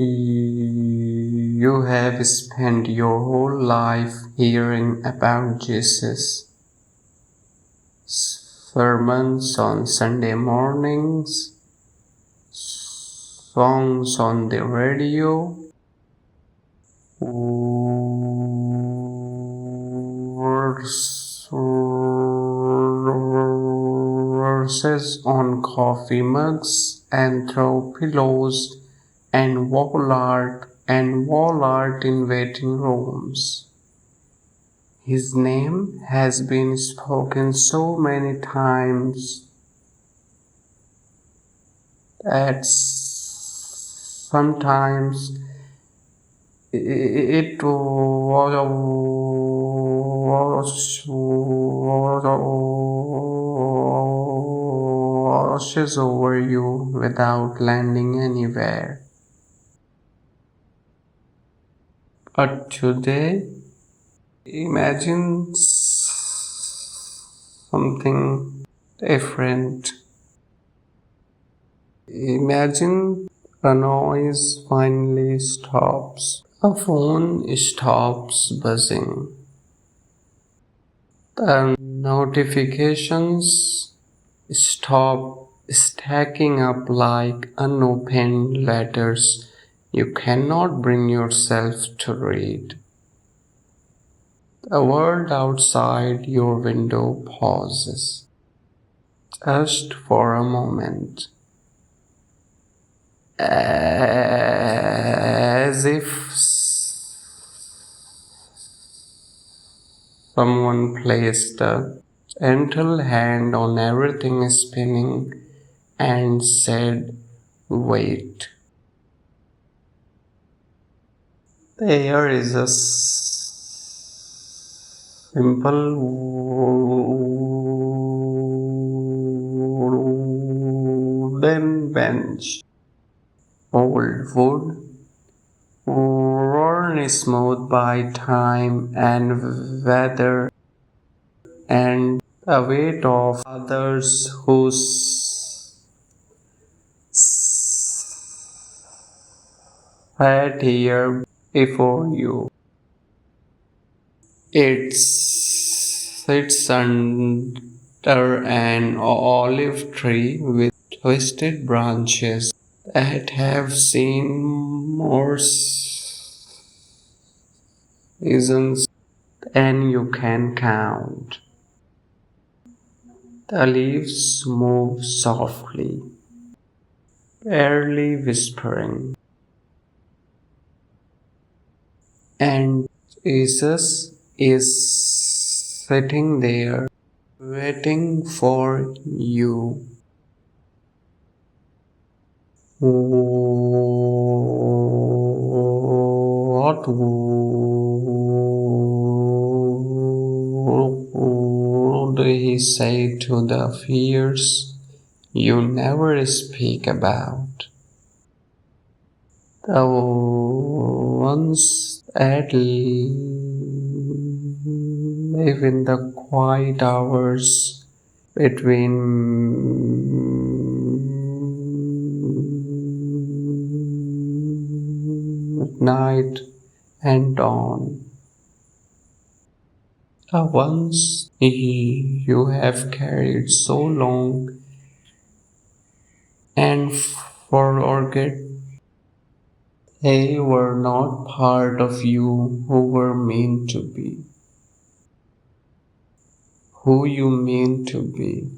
You have spent your whole life hearing about Jesus. Sermons on Sunday mornings, songs on the radio, verses on coffee mugs and throw pillows and wall art in waiting rooms. His name has been spoken so many times that sometimes it washes over you without landing anywhere. But today, imagine something different. Imagine a noise finally stops. A phone stops buzzing. The notifications stop stacking up like unopened letters you cannot bring yourself to read. The world outside your window pauses, just for a moment, as if someone placed a gentle hand on everything spinning and said, "Wait." There is a simple wooden bench, old wood, worn smooth by time and weather, and the weight of others who sat here before you. It sits under an olive tree with twisted branches that have seen more seasons than you can count. The leaves move softly, barely whispering, and Jesus is sitting there waiting for you. What would he say to the fears you never speak about? The ones that live in the quiet hours between midnight and dawn. The ones you have carried so long and forget they were not part of you who were meant to be, who you mean to be.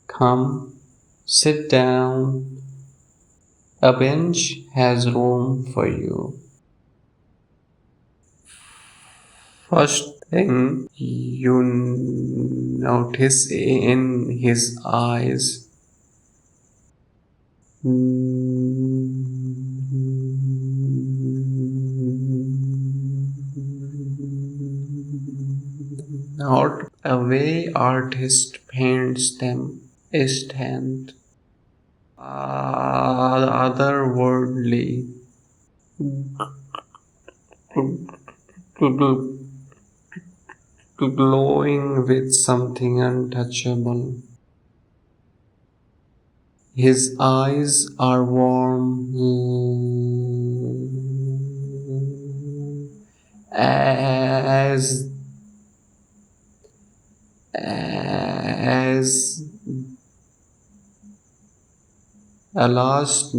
Come, sit down. A bench has room for you. First thing you notice in his eyes, not the way artist paints them, distant, otherworldly, glowing with something untouchable. His eyes are warm as as a last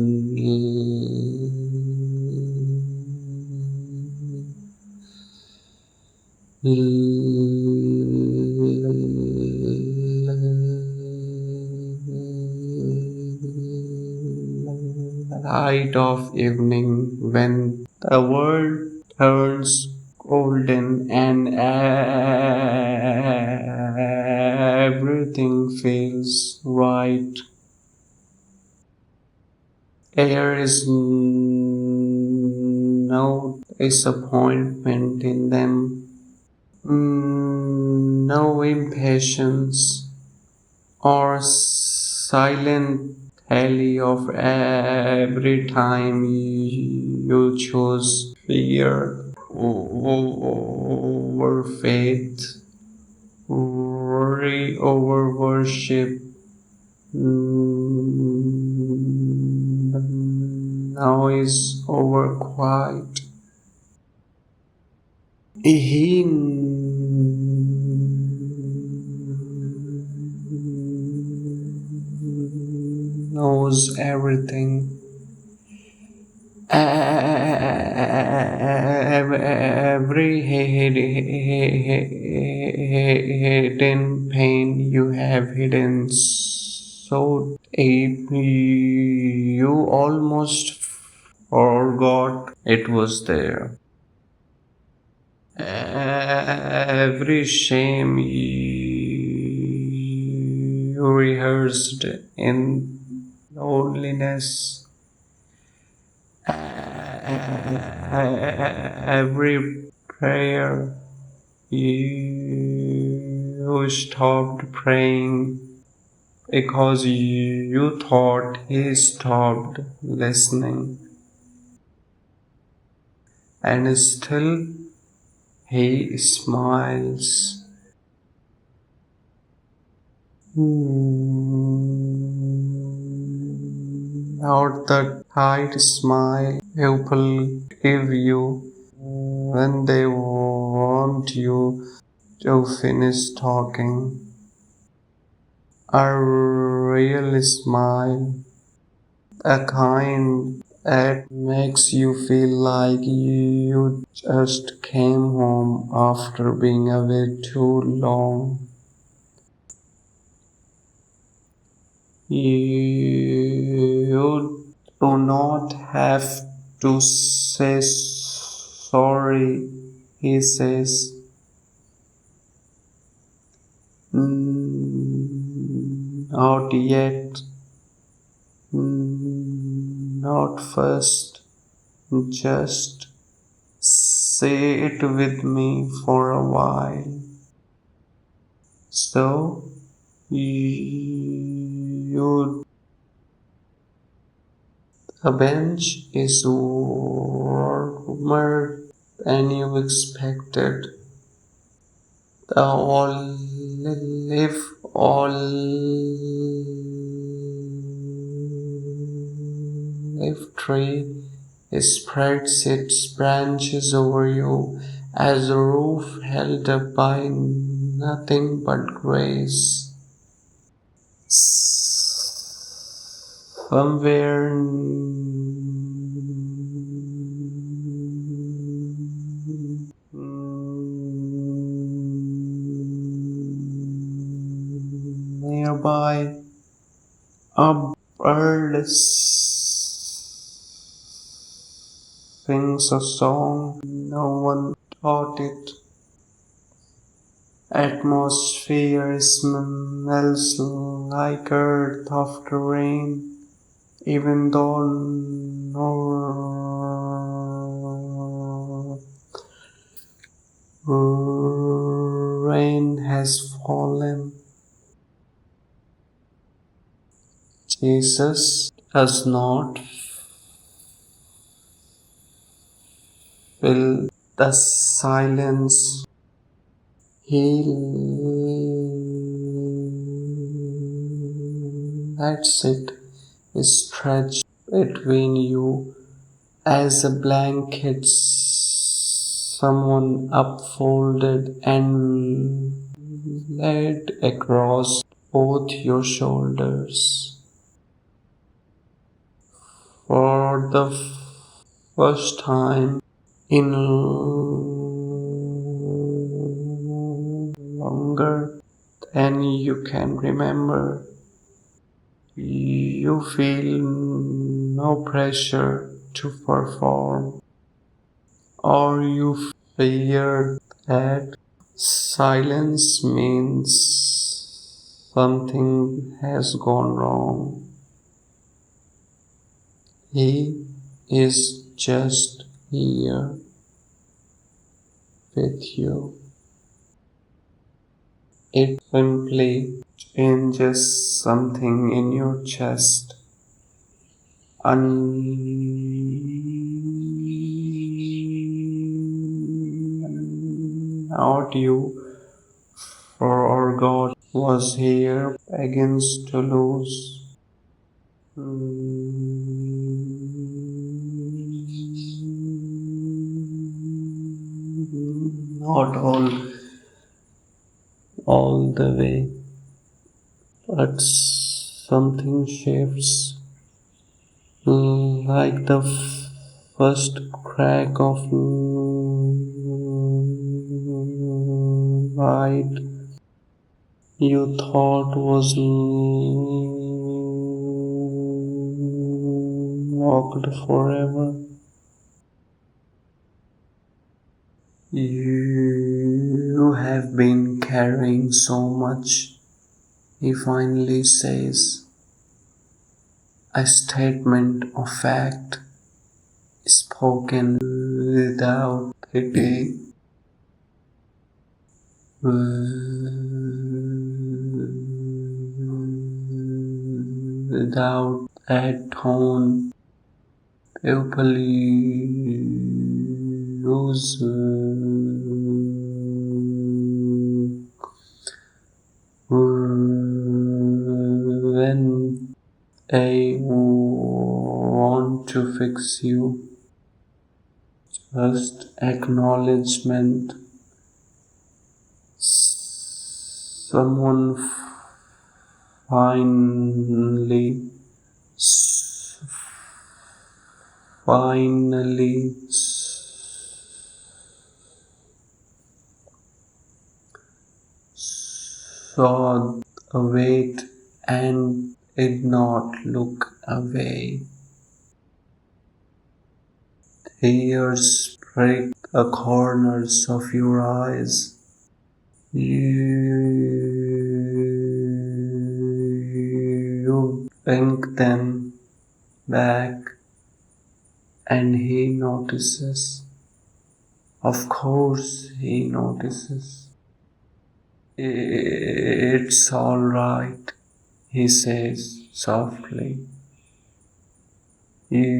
light of evening when the world turns golden and everything feels right. There is no disappointment in them, no impatience or silent tally of every time you choose fear over faith, worry over worship. Noise over quiet. He knows everything. Every hidden pain you have hidden so deep you almost forgot it was there. Every shame you rehearsed in loneliness, every prayer you stopped praying because you thought he stopped listening, and still he smiles. Not the tight smile people give you when they want you to finish talking. A real smile, a kind that makes you feel like you just came home after being away too long. You do not have to say sorry, he says. Not yet, not first, just say it with me for a while. So, you, the bench is warmer than you expected. The olive tree spreads its branches over you as a roof held up by nothing but grace. Somewhere nearby, a bird sings a song no one taught it. Atmosphere smells like earth after rain, even though no rain has fallen. Jesus does not fill the silence. He lets it stretched between you as a blanket someone upfolded and laid across both your shoulders. For the first time in longer than you can remember, you feel no pressure to perform, or you fear that silence means something has gone wrong. He is just here with you. It simply changes something in your chest. Not you, for our God was here begins to lose. Not all the way, but something shifts, like the first crack of light you thought was locked forever. You have been carrying so much, he finally says, a statement of fact spoken without pity, without that tone people use when they want to fix you. Just acknowledgement. Someone finally, finally saw a weight and did not look away. Tears prick the corners of your eyes. You blink them back, and he notices. Of course, he notices. It's all right, he says softly. Your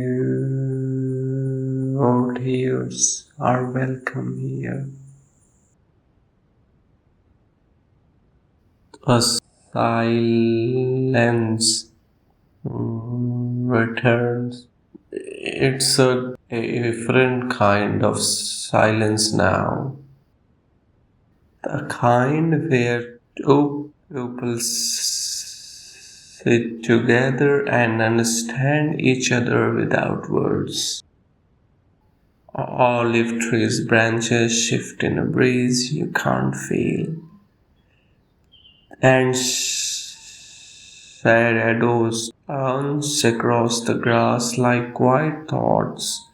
tears are welcome here. A silence returns. It's a different kind of silence now. The kind where two people sit together and understand each other without words. Olive trees' branches shift in a breeze you can't feel, and shadows dance across the grass like quiet thoughts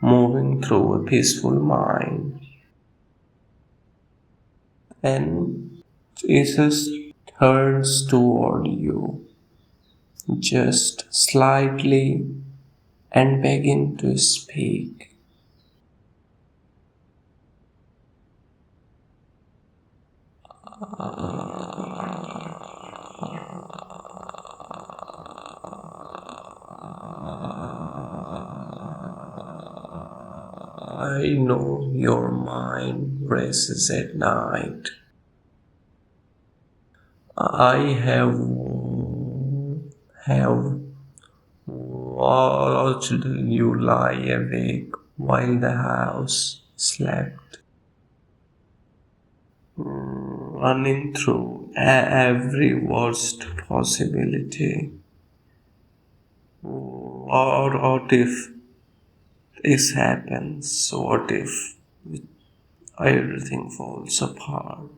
moving through a peaceful mind. And Jesus turns toward you, just slightly, and begin to speak. I know your mind races at night. I have watched you lie awake while the house slept, running through every worst possibility. Or what if this happens? What if everything falls apart?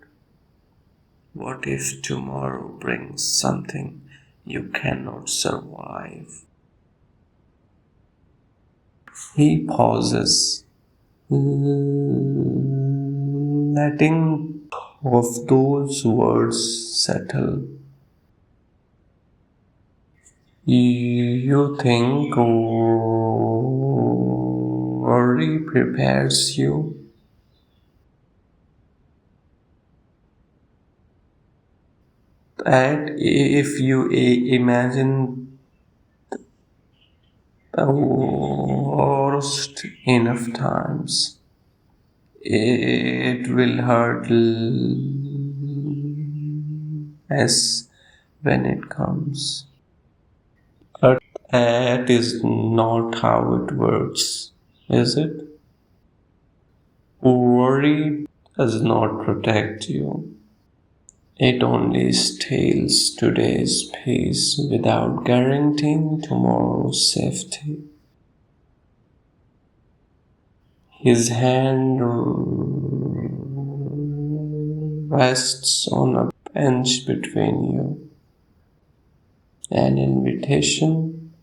What if tomorrow brings something you cannot survive? He pauses, letting of those words settle. You think worry prepares you, that if you imagine the worst enough times, it will hurt less when it comes. But that is not how it works, is it? Worry does not protect you. It only steals today's peace without guaranteeing tomorrow's safety. His hand rests on a bench between you, an invitation,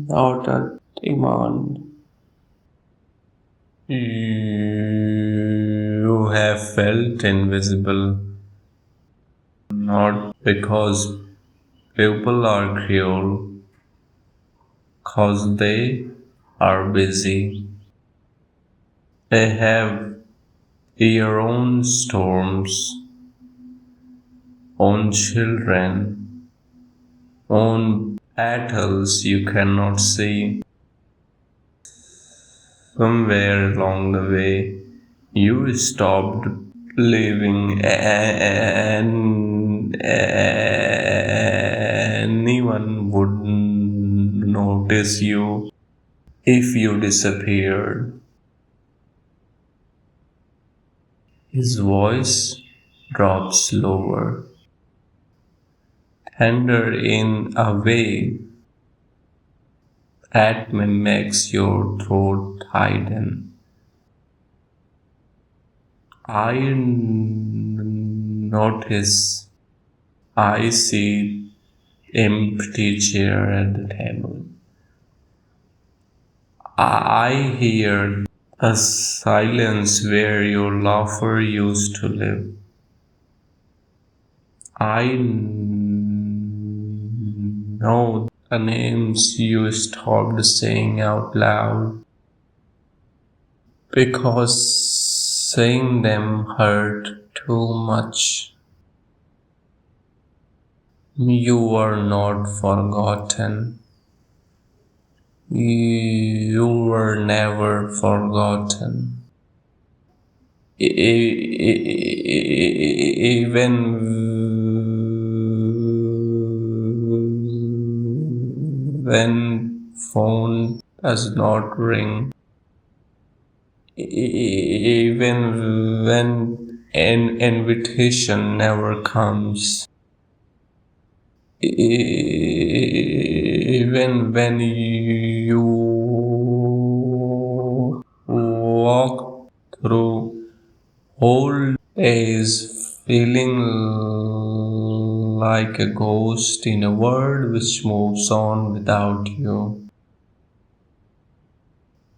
not a demand. You have felt invisible, not because people are cruel, cause they are busy. They have their own storms, own children, own battles you cannot see. Somewhere along the way, you stopped living and anyone would notice you if you disappeared. His voice drops lower, tender in a way that makes your throat tighten. I notice, I see empty chair at the table. I hear a silence where your laughter used to live. I know the names you stopped saying out loud because saying them hurt too much. You were not forgotten. You were never forgotten. Even when phone does not ring, even when an invitation never comes, even when you walk through whole days feeling like a ghost in a world which moves on without you.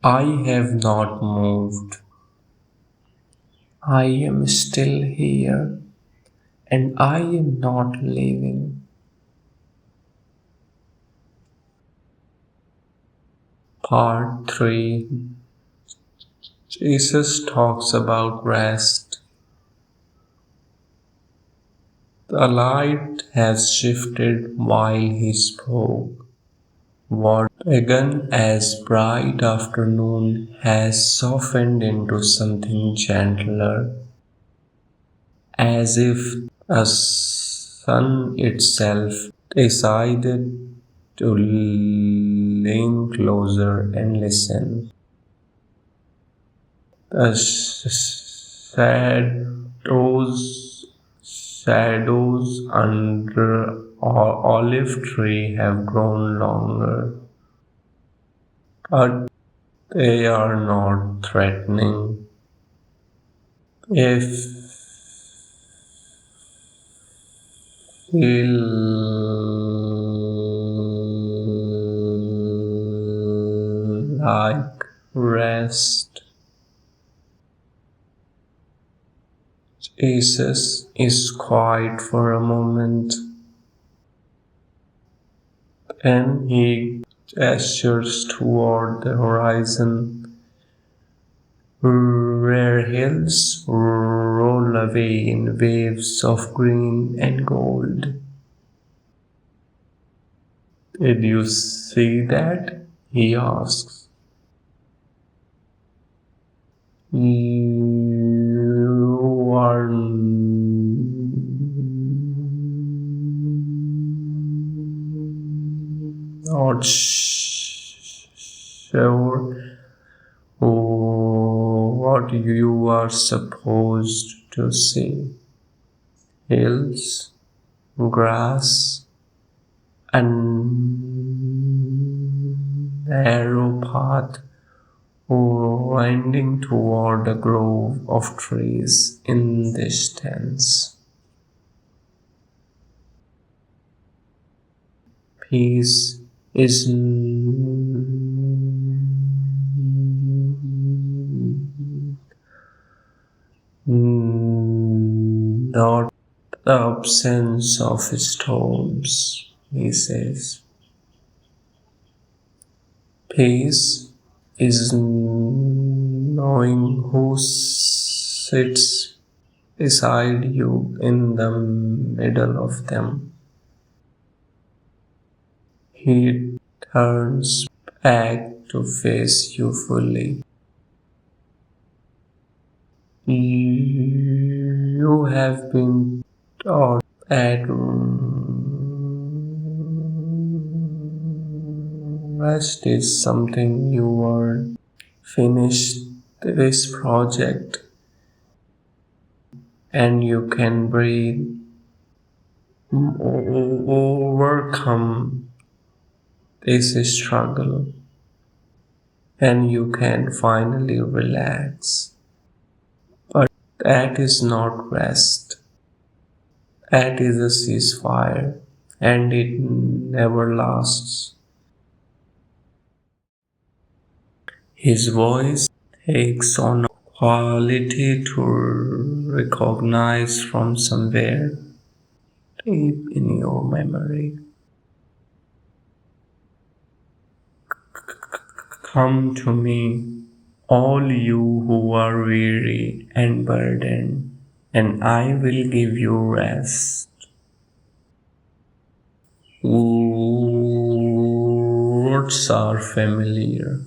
I have not moved. I am still here and I am not leaving. Part 3. Jesus talks about rest. The light has shifted while he spoke. What began as bright afternoon has softened into something gentler, as if the sun itself decided to lean closer and listen. The shadows under olive tree have grown longer, but they are not threatening. If feel like rest, Jesus is quiet for a moment, and he gestures toward the horizon, where hills roll away in waves of green and gold. Did you see that? He asks. You are not sure what you are supposed to see. Hills, grass, and narrow path winding toward a grove of trees in the distance. Peace is not the absence of storms, he says. Peace is knowing who sits beside you in the middle of them. He turns back to face you fully. You have been taught that rest is something you earn. Finish this project and you can breathe, overcome this struggle, and you can finally relax. But that is not rest. That is a ceasefire, and it never lasts. His voice takes on a quality to recognize from somewhere deep in your memory. Come to me, all you who are weary and burdened, and I will give you rest. Words are familiar.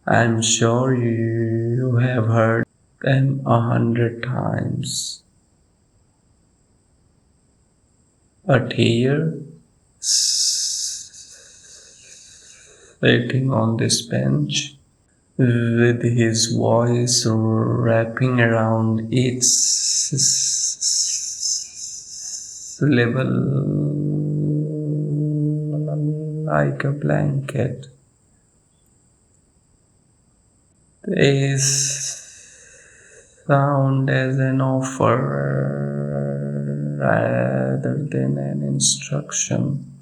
I'm sure you have heard them 100 times. But here, sitting on this bench, with his voice wrapping around each syllable like a blanket, this sound as an offer rather than an instruction.